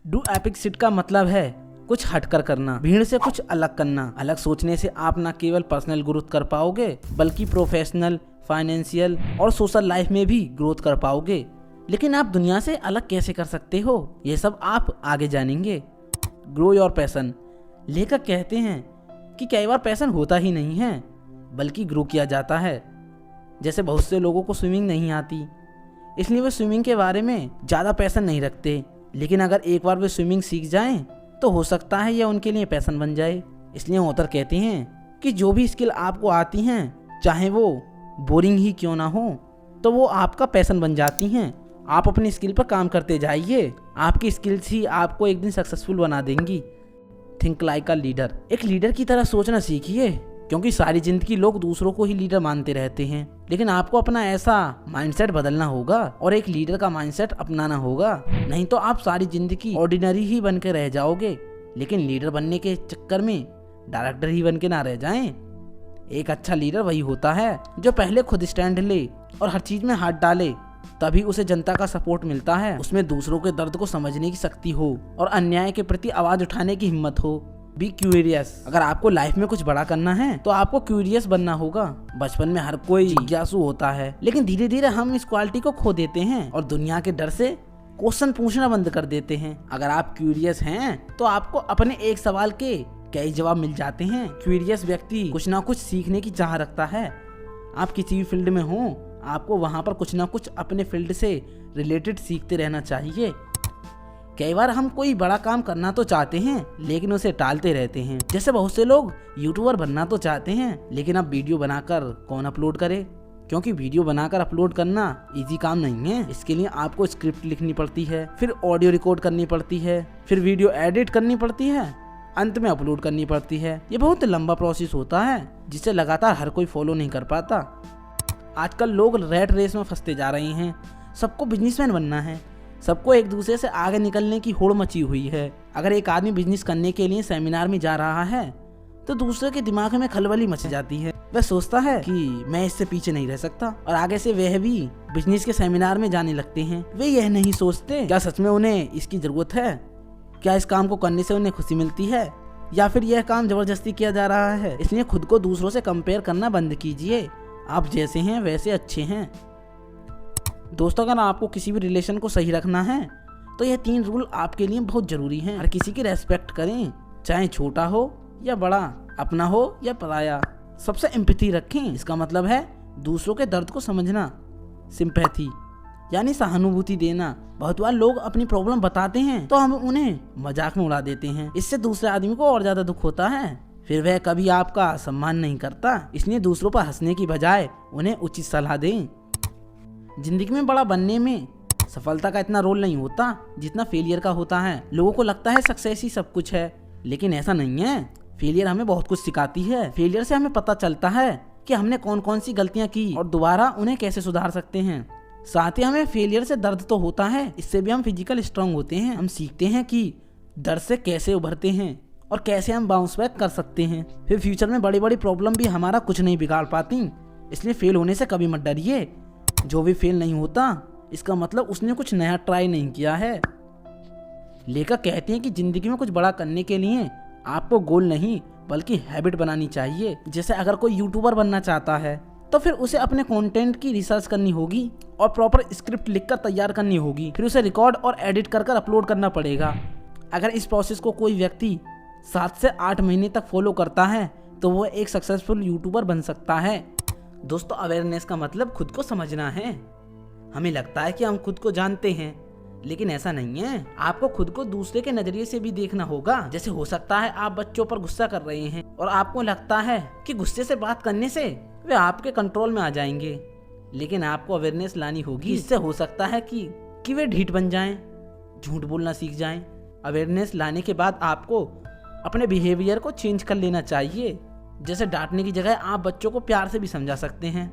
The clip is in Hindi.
डू एपिक शिट का मतलब है कुछ हटकर करना, भीड़ से कुछ अलग करना। अलग सोचने से आप न केवल पर्सनल ग्रोथ कर पाओगे बल्कि प्रोफेशनल, फाइनेंशियल और सोशल लाइफ में भी ग्रोथ कर पाओगे। लेकिन आप दुनिया से अलग कैसे कर सकते हो, ये सब आप आगे जानेंगे। Grow your passion. लेखक कहते हैं कि कई बार पैशन होता ही नहीं है बल्कि ग्रो किया जाता है। जैसे बहुत से लोगों को स्विमिंग नहीं आती, इसलिए वे स्विमिंग के बारे में ज़्यादा पैशन नहीं रखते। लेकिन अगर एक बार वे स्विमिंग सीख जाएं तो हो सकता है यह उनके लिए पैशन बन जाए। इसलिए ऑथर कहते हैं कि जो भी स्किल आपको आती हैं, चाहे वो बोरिंग ही क्यों ना हो, तो वो आपका पैशन बन जाती हैं। आप अपनी स्किल पर काम करते जाइए, आपकी स्किल्स ही आपको एक दिन सक्सेसफुल बना देंगी। Think like a leader. एक लीडर की तरह सोचना सीखिए, क्योंकि सारी जिंदगी लोग दूसरों को ही लीडर मानते रहते हैं। लेकिन आपको अपना ऐसा माइंडसेट बदलना होगा और एक लीडर का माइंडसेट अपनाना होगा, नहीं तो आप सारी जिंदगी ऑर्डिनरी ही बन के रह जाओगे। लेकिन लीडर बनने के चक्कर में डायरेक्टर ही बन के ना रह जाएं। एक अच्छा लीडर वही होता है जो पहले खुद स्टैंड ले और हर चीज में हाथ डाले, तभी उसे जनता का सपोर्ट मिलता है। उसमें दूसरों के दर्द को समझने की शक्ति हो और अन्याय के प्रति आवाज उठाने की हिम्मत हो। Be curious. अगर आपको लाइफ में कुछ बड़ा करना है तो आपको क्यूरियस बनना होगा। बचपन में हर कोई जिज्ञासु होता है, लेकिन धीरे धीरे हम इस क्वालिटी को खो देते हैं और दुनिया के डर से क्वेश्चन पूछना बंद कर देते हैं। अगर आप क्यूरियस हैं तो आपको अपने एक सवाल के कई जवाब मिल जाते हैं। क्यूरियस व्यक्ति कुछ ना कुछ सीखने की चाह रखता है। आप किसी भी फील्ड में हो, आपको वहां पर कुछ ना कुछ अपने फील्ड से रिलेटेड सीखते रहना चाहिए। कई बार हम कोई बड़ा काम करना तो चाहते हैं लेकिन उसे टालते रहते हैं। जैसे बहुत से लोग यूट्यूबर बनना तो चाहते हैं, लेकिन अब वीडियो बनाकर कौन अपलोड करे, क्योंकि वीडियो बनाकर अपलोड करना इजी काम नहीं है। इसके लिए आपको स्क्रिप्ट लिखनी पड़ती है, फिर ऑडियो रिकॉर्ड करनी पड़ती है, फिर वीडियो एडिट करनी पड़ती है, अंत में अपलोड करनी पड़ती है। ये बहुत लंबा प्रोसेस होता है जिसे लगातार हर कोई फॉलो नहीं कर पाता। आजकल लोग रैट रेस में फंसते जा रहे हैं। सबको बिजनेसमैन बनना है, सबको एक दूसरे से आगे निकलने की होड़ मची हुई है। अगर एक आदमी बिजनेस करने के लिए सेमिनार में जा रहा है तो दूसरे के दिमाग में खलबली मच जाती है। वह सोचता है कि मैं इससे पीछे नहीं रह सकता और आगे से वह भी बिजनेस के सेमिनार में जाने लगते हैं। वे यह नहीं सोचते क्या सच में उन्हें इसकी जरूरत है, क्या इस काम को करने से उन्हें खुशी मिलती है, या फिर यह काम जबरदस्ती किया जा रहा है। इसलिए खुद को दूसरों से कंपेयर करना बंद कीजिए। आप जैसे हैं वैसे अच्छे हैं। दोस्तों, अगर आपको किसी भी रिलेशन को सही रखना है तो यह 3 रूल आपके लिए बहुत जरूरी हैं। हर किसी की रेस्पेक्ट करें, चाहे छोटा हो या बड़ा, अपना हो या पराया। सबसे एम्पैथी रखें। इसका मतलब है दूसरों के दर्द को समझना। सिंपैथी यानी सहानुभूति देना। बहुत बार लोग अपनी प्रॉब्लम बताते हैं तो हम उन्हें मजाक में उड़ा देते हैं। इससे दूसरे आदमी को और ज्यादा दुख होता है, फिर वह कभी आपका सम्मान नहीं करता। इसलिए दूसरों पर हंसने की बजाय उन्हें उचित सलाह दें। जिंदगी में बड़ा बनने में सफलता का इतना रोल नहीं होता जितना फेलियर का होता है। लोगों को लगता है सक्सेस ही सब कुछ है, लेकिन ऐसा नहीं है। फेलियर हमें बहुत कुछ सिखाती है। फेलियर से हमें पता चलता है कि हमने कौन कौन सी गलतियां की और दोबारा उन्हें कैसे सुधार सकते हैं। साथ ही हमें फेलियर से दर्द तो होता है, इससे भी हम फिजिकल स्ट्रांग होते हैं। हम सीखते हैं कि दर्द से कैसे उभरते हैं और कैसे हम बाउंस बैक कर सकते हैं। फिर फ्यूचर में बड़ी बड़ी प्रॉब्लम भी हमारा कुछ नहीं बिगाड़ पाती। इसलिए फेल होने से कभी मत डरिए। जो भी फेल नहीं होता इसका मतलब उसने कुछ नया ट्राई नहीं किया है। लेखक कहते हैं कि जिंदगी में कुछ बड़ा करने के लिए आपको गोल नहीं बल्कि हैबिट बनानी चाहिए। जैसे अगर कोई यूट्यूबर बनना चाहता है तो फिर उसे अपने कंटेंट की रिसर्च करनी होगी और प्रॉपर स्क्रिप्ट लिखकर तैयार करनी होगी। फिर उसे रिकॉर्ड और एडिट कर अपलोड करना पड़ेगा। अगर इस प्रोसेस को कोई व्यक्ति 7 से 8 महीने तक फॉलो करता है तो वो एक सक्सेसफुल यूट्यूबर बन सकता है। दोस्तों, अवेयरनेस का मतलब खुद को समझना है। हमें लगता है कि हम खुद को जानते हैं, लेकिन ऐसा नहीं है। आपको खुद को दूसरे के नजरिए से भी देखना होगा। जैसे हो सकता है आप बच्चों पर गुस्सा कर रहे हैं और आपको लगता है कि गुस्से से बात करने से वे आपके कंट्रोल में आ जाएंगे, लेकिन आपको अवेयरनेस लानी होगी। इससे हो सकता है कि वे ढीठ बन जाएं, झूठ बोलना सीख जाएं। अवेयरनेस लाने के बाद आपको अपने बिहेवियर को चेंज कर लेना चाहिए। जैसे डांटने की जगह आप बच्चों को प्यार से भी समझा सकते हैं।